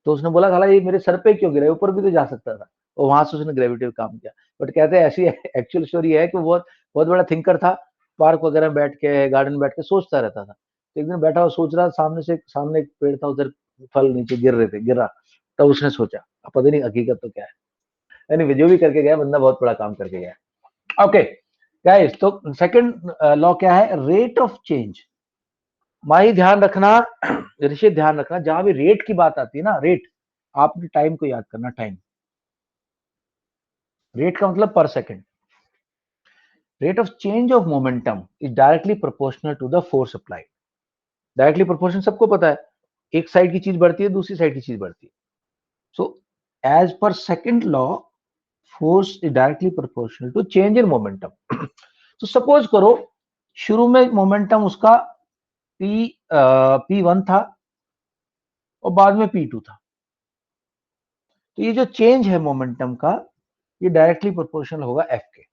तो उसने बोला साला ये मेरे सर पे क्यों गिरा, ऊपर भी तो जा सकता था। और वहां से उसने ग्रेविटी का काम किया। बट कहते हैं ऐसी एक्चुअल स्टोरी है कि वो बहुत बहुत बड़ा थिंकर था। पार्क वगैरह में बैठ के, गार्डन में बैठ के सोचता रहता था। तो एक दिन बैठा हुआ सोच रहा, सामने एक पेड़ था, उधर फल नीचे गिरा। तब उसने सोचा, अब पता नहीं हकीकत तो क्या है। एनीवे, जो भी करके गया बंदा बहुत बड़ा काम करके गया। ओके गाइस, तो सेकंड लॉ क्या है? Rate of change. माही ध्यान रखना, ऋषि ध्यान रखना, जहां भी रेट की बात आती है ना, रेट, आपने टाइम को याद करना। टाइम, रेट का मतलब पर second. Rate of change of momentum is directly proportional to the force applied. Directly proportional सबको पता है, एक साइड की चीज बढ़ती है, दूसरी साइड की चीज बढ़ती है। So as per second law, force is directly proportional to change in momentum. तो सपोज करो शुरू में मोमेंटम उसका P1 था और बाद में P2 था। तो ये जो चेंज है मोमेंटम का, ये डायरेक्टली प्रोपोर्शनल होगा F के।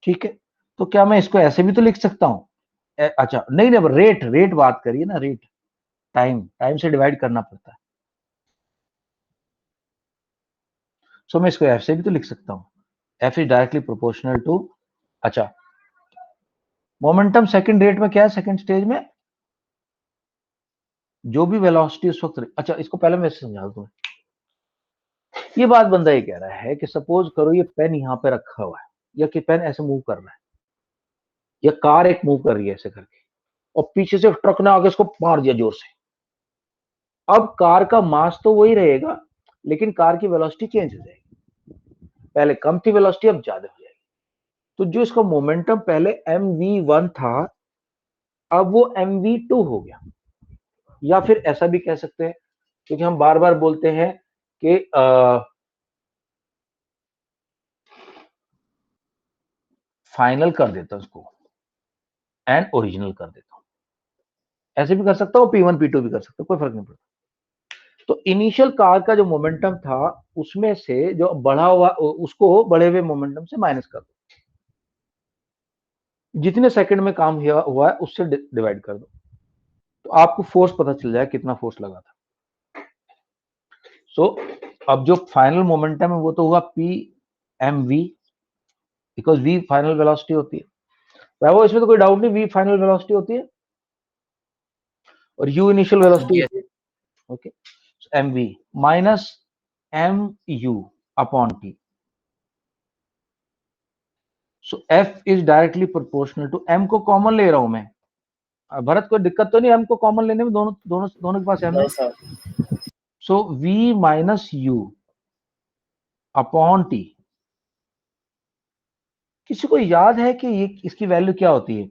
ठीक है, तो क्या मैं इसको ऐसे भी तो लिख सकता हूं? अच्छा नहीं नहीं, रेट बात करिए ना, रेट टाइम से डिवाइड करना पड़ता है। सो मैं इसको F से भी तो लिख सकता हूं। F is directly proportional to, अच्छा मोमेंटम सेकंड रेट में क्या है, सेकंड स्टेज में जो भी वेलोसिटी उस वक्त, अच्छा इसको पहले मैं समझा दूं। ये बात बंदा ये कह रहा है कि सपोज करो ये पेन यहाँ पे रखा हुआ है, या कि पेन ऐसे मूव कर रहा है, या कार एक मूव कर रही है ऐसे करके, और पीछे से ट्रक ने आगे इसको मार दिया जोर से, अब कार का मास तो वही रहेगा, लेकिन कार की वेलोसिटी चेंज हो जाएगी। पहले कम थी वेलोसिटी, अब ज्यादा हो जाएगी। तो जो इसका मोमेंटम पहले mv1 था, अब वो mv2 हो गया। या फिर ऐसा भी कह सकते हैं, क्योंकि हम बार बार बोलते हैं कि फाइनल कर देता हूं उसको एंड ओरिजिनल कर देता हूं। ऐसे भी कर सकता हूं, P1 P2 भी कर सकता हूं, कोई फर्क नहीं पड़ता। तो इनिशियल कार का जो मोमेंटम था, उसमें से जो बढ़ा हुआ, उसको बढ़े हुए मोमेंटम से माइनस कर दो। जितने सेकंड में काम हुआ है उससे डिवाइड कर दो, तो आपको फोर्स पता चल जाए कितना फोर्स लगा था। सो अब जो फाइनल मोमेंटम है वो तो हुआ P M V, because we final velocity होती है। वो इसमें तो कोई डाउट नहीं, वी फाइनल वेलोसिटी होती है और यू इनिशियल वेलोसिटी Yes. होती है। ओके, M V minus M U upon T. So F is directly proportional to M को कॉमन ले रहा हूं मैं। भरत कोई दिक्कत तो नहीं एम को कॉमन लेने में? दोनों दोनों दोनों के पास एम No, है। sir. So V minus U upon T. किसी को याद है कि ये इसकी वैल्यू क्या होती है?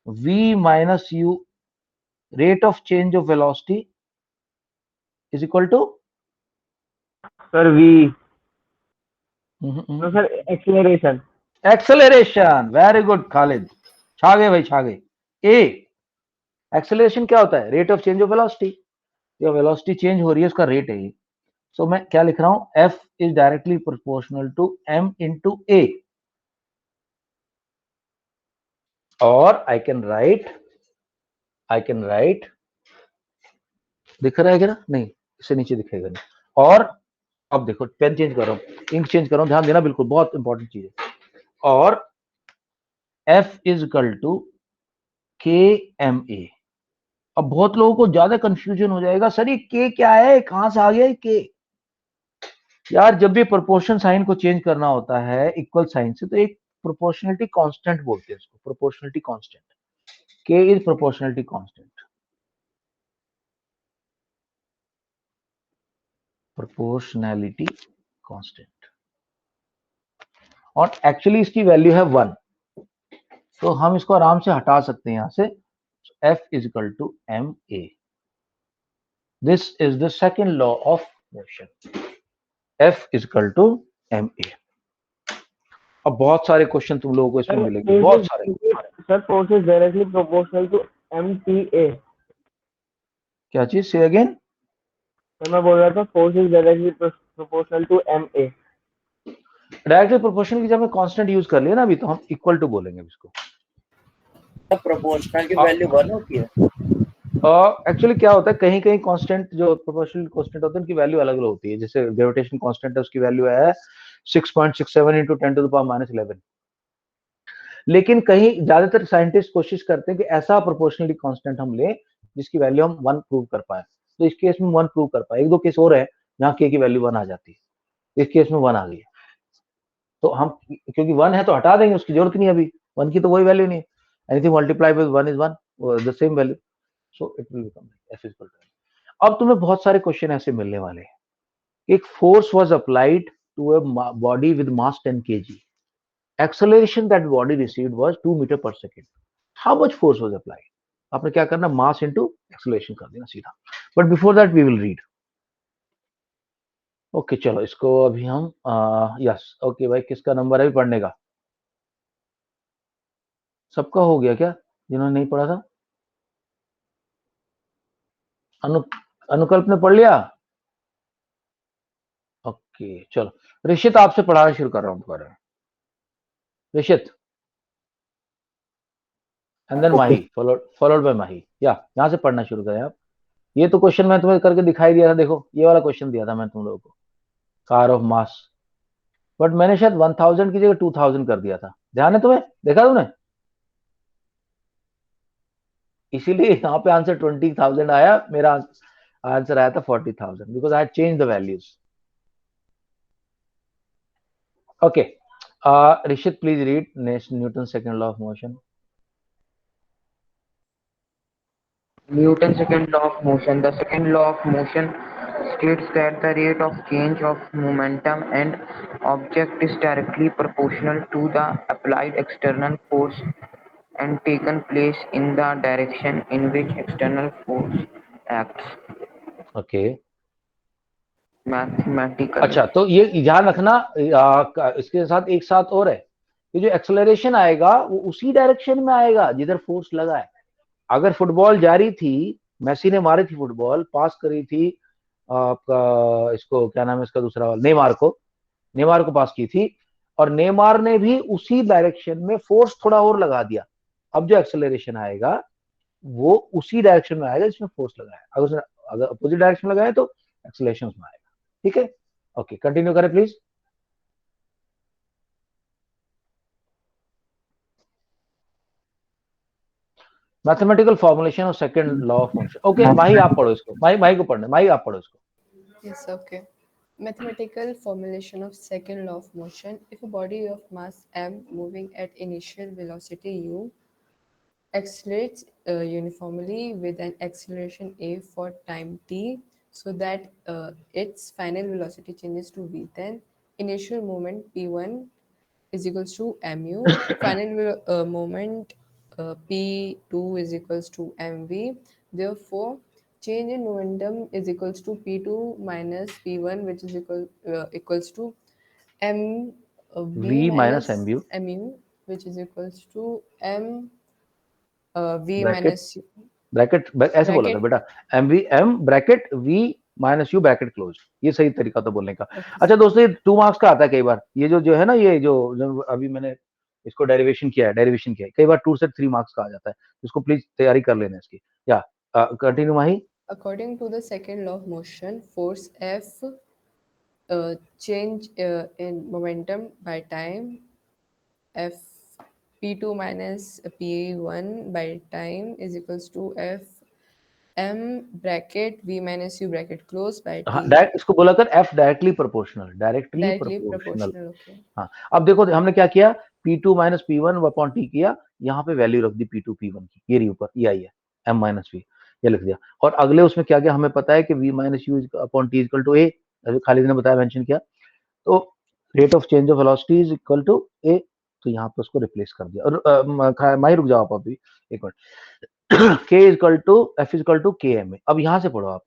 v minus u rate of change of velocity is equal to sir v, तो sir acceleration. Acceleration. Very good Khalid, छा गए भाई, छा गए। ए, एक्सेलरेशन क्या होता है? Rate of change of velocity. जो वेलोसिटी चेंज हो रही है उसका रेट है ये। सो मैं क्या लिख रहा हूं? F is directly proportional to m into a, और आई कैन राइट, दिख रहा है क्या? नहीं, इससे नीचे दिखेगा नहीं। और अब देखो, पेन चेंज कर रहा हूं, इंक चेंज कर रहा हूं, ध्यान देना, बिल्कुल बहुत इंपॉर्टेंट चीज है। और F इज इक्वल टू के एम ए। अब बहुत लोगों को ज्यादा कंफ्यूजन हो जाएगा, सर ये के क्या है, कहां से आ गया के? यार जब भी प्रोपोर्शन साइन को चेंज करना होता है इक्वल साइन से, तो एक प्रोपोर्शनलिटी कांस्टेंट बोलते हैं इसको, प्रोपोर्शनलिटी कांस्टेंट। के is proportionality constant, proportionality constant. और एक्चुअली इसकी वैल्यू है 1, तो हम इसको आराम से हटा सकते हैं यहां से। F is equal to M A. This is the second law of motion, F is equal to M A. अब बहुत सारे क्वेश्चन तुम लोगों को इसमें सर मिलेंगे, बहुत सारे। Sir force is directly proportional to M T A. क्या चीज? Say again. सर मैं बोल रहा था force is directly proportional to M A. Directly proportional की जब मैं कांस्टेंट यूज कर लिया ना अभी, तो हम इक्वल टू बोलेंगे इसको। The proportional की वैल्यू 1 होती है। एक्चुअली क्या होता है, कहीं कहीं कांस्टेंट जो प्रोपोर्शनल कांस्टेंट होते हैं उनकी वैल्यू अलग अलग होती है। जैसे ग्रेविटेशन कांस्टेंट है, उसकी वैल्यू है 6.67 इंटू 10⁻11। लेकिन कहीं ज्यादातर साइंटिस्ट कोशिश करते हैं कि ऐसा प्रोपोर्शनली कांस्टेंट हम लें जिसकी वैल्यू हम 1 प्रूव कर पाए। तो इस केस में 1 प्रूव कर पाए। एक दो केस और है जहाँ के की वैल्यू 1 आ जाती है, इस केस में 1 आ गई है। तो हम क्योंकि 1 है तो हटा देंगे, उसकी जरूरत नहीं है अभी, 1 की तो कोई वैल्यू नहीं है। Anything multiply with 1 is 1, the same value. So it will become F is equal to. अब तुम्हें बहुत सारे क्वेश्चन ऐसे मिलने वाले हैं। एक force was applied to a body with mass 10 kg, acceleration that body received was 2 meter per second. How much force was applied? आपने क्या करना? मास इंटू एक्सेलरेशन कर देना सीधा। But before that we will read. Okay चलो, इसको अभी हम यस ओके भाई, किसका नंबर है पढ़ने का? सबका हो गया क्या जिन्होंने नहीं पढ़ा था? अनु अनुकल्प ने पढ़ लिया? ओके चलो, ऋषित आपसे पढ़ाना शुरू कर रहा हूँ दोबारा। Rishit and then Mahi, followed by Mahi. या यहाँ से पढ़ना शुरू करें आप। ये तो क्वेश्चन मैं तुम्हें करके दिखाई दिया था, देखो ये वाला क्वेश्चन दिया था मैं तुम लोगों को, कार ऑफ मास। बट मैंने शायद 1000 की जगह 2000 कर दिया था, ध्यान है तुम्हें? देखा तुमने? इसीलिए यहाँ पे आंसर 20,000 आया, मेरा आंसर आया था 40,000 because I change the values. Okay, Rishit please read Newton second law of motion. Newton's second law of motion. The second law of motion states that the rate of change of momentum and object is directly proportional to the applied external force and taken place in the direction in which external force acts. Okay Mathematical. अच्छा, तो ये ध्यान रखना, इसके साथ एक साथ और है, ये जो एक्सेलरेशन आएगा वो उसी डायरेक्शन में आएगा जिधर फोर्स लगा है। अगर फुटबॉल जारी थी, मेसी ने मारी थी फुटबॉल, पास करी थी आपका, इसको क्या नाम है इसका दूसरा वाला, नेमार को पास की थी, और नेमार ने भी उसी डायरेक्शन में फोर्स थोड़ा और लगा दिया। अब जो एक्सेलरेशन आएगा वो उसी डायरेक्शन में आएगा जिसमें फोर्स लगा है। अगर अपोजिट डायरेक्शन लगाए तो एक्सेलरेशन में आएगा। ठीक है, ओके, कंटिन्यू करें please. Mathematical formulation of second law of motion. Okay, Mahi आप पढ़ो इसको, माही को पढ़ना, माही आप पढ़ो इसको। Yes, okay. Mathematical formulation of second law of motion. If a body of mass m moving at initial velocity u accelerates uniformly with an acceleration a for time t so that its final velocity changes to v, then initial moment p1 is equals to mu, final moment p2 is equals to mv. Therefore, change in momentum is equals to p2 minus p1, which is equals to m v v minus minus M U mu, which is equals to m v bracket minus ऐसे बोला था bracket. बेटा, M bracket V minus U bracket close, ये सही तरीका था बोलने का। Okay, अच्छा sir. दोस्तों, ये 2 मार्क्स का आता है कई बार, ये जो है ना, ये जो अभी मैंने इसको डेरिवेशन किया है, कई बार 2 से 3 मार्क्स का आ जाता है, इसको प्लीज तैयारी कर लेना इसकी। या continue Mahi. According to the second law of motion, force F change in momentum by time, F P2 minus P1 by time is equals to F M bracket V minus U bracket close by हाँ, T. Direct इसको बोला कर, F directly proportional, directly Directly proportional. proportional. Okay. हाँ, अब देखो हमने क्या किया, P2 minus P1 upon T किया, यहाँ पे वैल्यू रख दी P2 P1 की, ये रही ऊपर, ये आई है M माइनस V, ये लिख दिया। और अगले उसमें क्या किया, हमें पता है कि V minus U upon T equal to A, Khalid ने बताया, मेंशन किया, तो rate of change of velocity is equal to A, तो यहाँ पे उसको रिप्लेस कर दिया। और माही रुक जाओ आप अभी एक minute. K equal to F equal to KMA। अब यहाँ से पढ़ो आप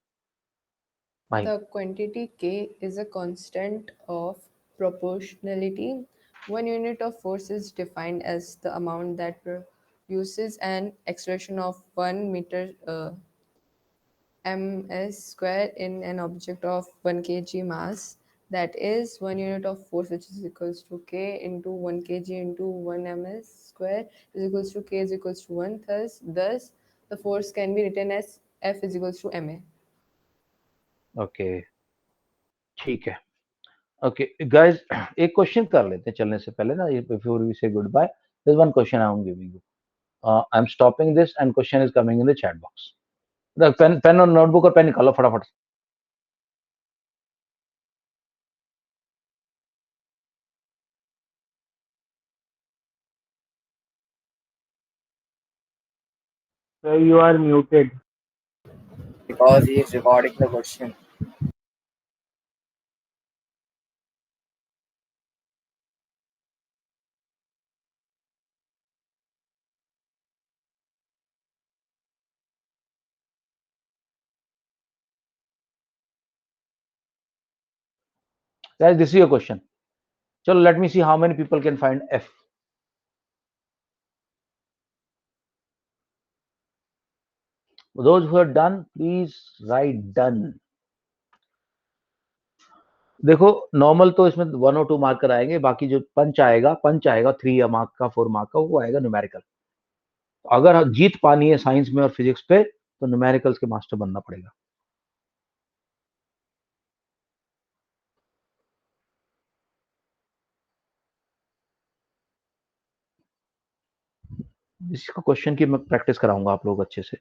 Mahi. The quantity K is a constant of proportionality. One unit of force is defined as the amount that produces an acceleration of 1 meter ms square in an object of 1 kg mass. That is 1 unit of force, which is equals to K into 1 kg into 1 ms square is equals to K is equals to 1. Thus, the force can be written as F is equals to ma. Okay, ठीक है। Okay guys, एक question कर लेते हैं चलने से पहले ना, before we say good bye, there is one question I am giving you, I am stopping this and question is coming in the chat box. Pen और नोटबुक और पेन निकालो फटाफट। Sir, you are muted. because he is recording the question. Guys, this is your question. चलो, let me see how many people can find F. Those who are done, please write done. देखो, normal तो इसमें 1 और 2 marker आएंगे, बाकी जो पंच आएगा 3 mark का, 4 मार्क का, वो आएगा न्यूमेरिकल। अगर जीत पानी है साइंस में और फिजिक्स पे, तो न्यूमेरिकल्स के मास्टर बनना पड़ेगा। इसको क्वेश्चन की मैं प्रैक्टिस कराऊंगा आप लोग अच्छे से।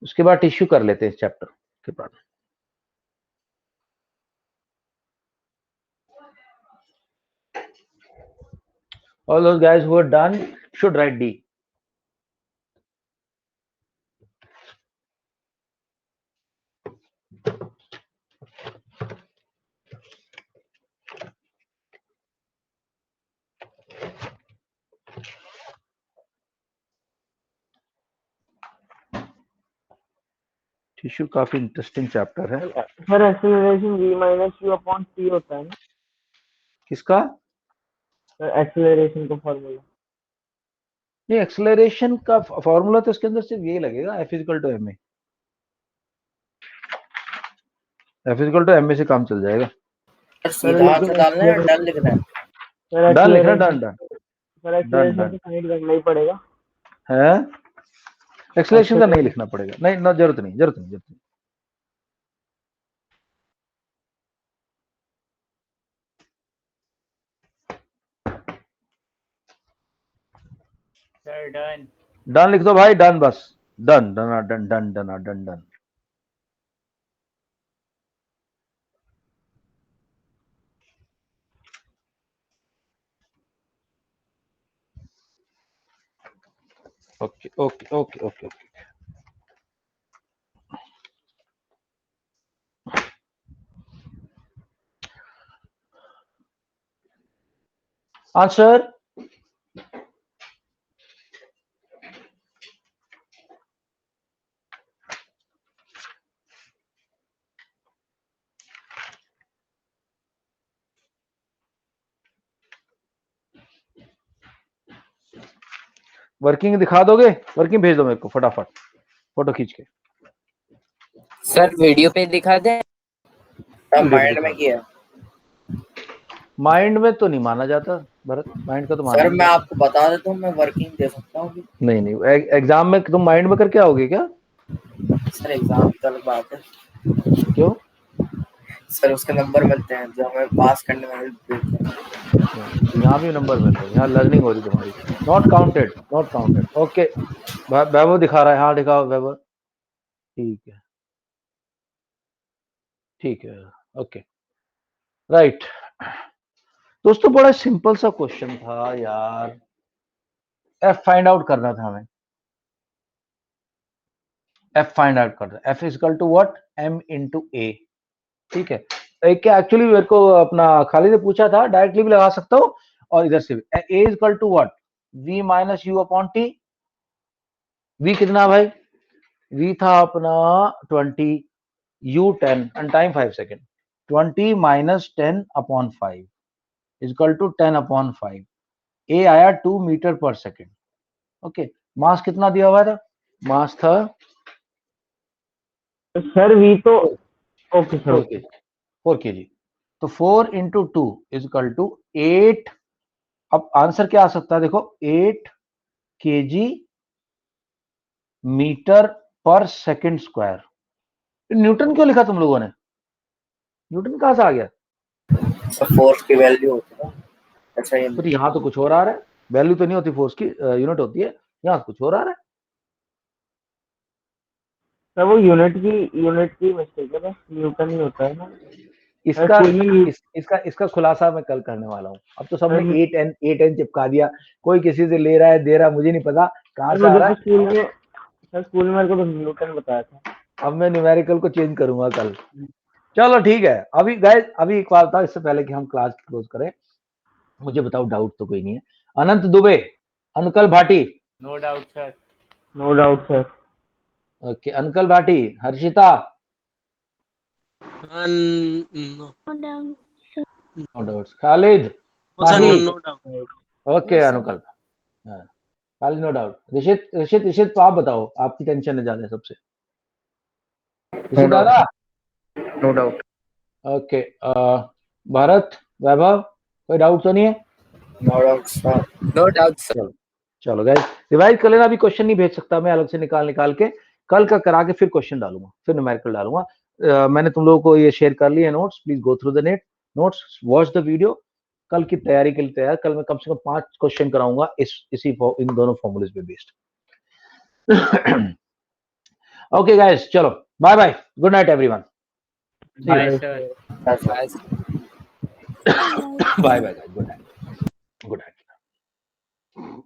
उसके बाद टिश्यू कर लेते हैं इस चैप्टर के बाद। All those guys who are done should write D. Tissue काफी इंटरेस्टिंग चैप्टर है. Sir acceleration v minus u upon t होता है ना किसका? सर एक्सेलरेशन का फॉर्मूला. नहीं, एक्सेलरेशन का फॉर्मूला तो इसके अंदर सिर्फ ये लगेगा, F equal to M A. F equal to M A से काम चल जाएगा. सीधा हाथ से डालना है या डन लिखना है? सर डन लिखना, acceleration done. Sir acceleration done. तो फाइंड करना ही पड़ेगा. है, एक्सेलरेशन का नहीं लिखना पड़ेगा. नहीं ना, जरूरत नहीं. Sir, done. डन लिख दो भाई, डन. बस डन. ओके. आंसर. वर्किंग दिखा दोगे? वर्किंग भेज दो मेरे को फटाफट, फोटो खींच के. सर वीडियो पे दिखा दे. माइंड में किया. माइंड में तो नहीं माना जाता भरत, माइंड का तो माना. सर मैं आपको बता देता हूँ, मैं वर्किंग दे सकता हूँ. नहीं, एग्जाम में तुम माइंड में करके आओगे क्या? सर एग्जाम की अलग बात है. क्यों? सर उसके नंबर मिलते हैं जो हमें पास करने में हेल्प देते हैं. यहाँ भी नंबर मिलते हैं, यहाँ लर्निंग हो रही तुम्हारी. Not counted. ओके, वैभव दिखा रहा है. हाँ दिखाओ वैभव. ठीक है. Okay, right. दोस्तों बड़ा सिंपल सा क्वेश्चन था यार. एफ फाइंड आउट करना था हमें. F is equal to what? M into A. ठीक है. एक एक्चुअली मेरे को अपना खाली ने पूछा था, डायरेक्टली भी लगा सकता हूँ और इधर से भी. A is equal to what? V minus U upon T. V कितना भाई? V था अपना 20, U 10 and time 5 second. 20 minus 10 upon 5 is equal to 10 upon 5. A आया 2 मीटर पर सेकेंड. ओके, मास कितना दिया हुआ था? मास था सर v तो ओके सर 4 kg. तो 4 इंटू 2 इज इक्वल टू 8. अब आंसर क्या आ सकता है? देखो 8 kg मीटर पर सेकंड स्क्वायर. न्यूटन क्यों लिखा तुम लोगों ने? न्यूटन कहां से आ गया? सर फोर्स की वैल्यू होती है. अच्छा ये तो यहाँ तो कुछ और आ रहा है. वैल्यू तो नहीं होती फोर्स की, यूनिट होती है. यहाँ कुछ और आ रहा है. सर वो यूनिट की मिस्टेक है. बस न्यूटन ही होता है ना. इसका खुलासा मैं कल करने वाला हूँ. अब तो सबने 8n चिपका दिया. कोई किसी से ले रहा है, दे रहा है, मुझे नहीं पता कहाँ से आ रहा है. स्कूल में मेरे को तो न्यूटन बताया था. अब मैं न्यूमेरिकल को चेंज करूंगा कल. चलो ठीक है. अभी गाइस, अभी एक बात था इससे पहले कि हम क्लास क्लोज करें, मुझे बताओ, डाउट तो कोई नहीं है. Anant Dubey, Anukal Bhati. No doubt, sir. No doubt sir. Okay, Anukal Bhati. Harshita. No. No doubt. Khalid. Sir, Mahi. no doubt. Okay Anukal. हाँ, खालिद नो डाउट. ऋषित तो आप बताओ, आपकी टेंशन है ज्यादा सबसे. ऋषित दादा. No doubt. Okay, Bharat, Vaibhav, कोई डाउट तो नहीं है? No doubt sir. No doubt sir. चलो गाइस, रिवाइज कर लेना. अभी क्वेश्चन नहीं भेज सकता मैं अलग से निकाल के. कल का करा के फिर क्वेश्चन डालूंगा, फिर न्यूमेरिकल डालूंगा. मैंने तुम लोगों को ये शेयर कर लिए notes. Please go through the notes, watch the video. कल की तैयारी के लिए तैयार. कल मैं कम से कम 5 क्वेश्चन कराऊंगा इन दोनों फॉर्मूलेज पे बेस्ड. ओके गाइस, चलो bye bye. Good night everyone. Bye, sir. Bye. Bye bye. Good night. है।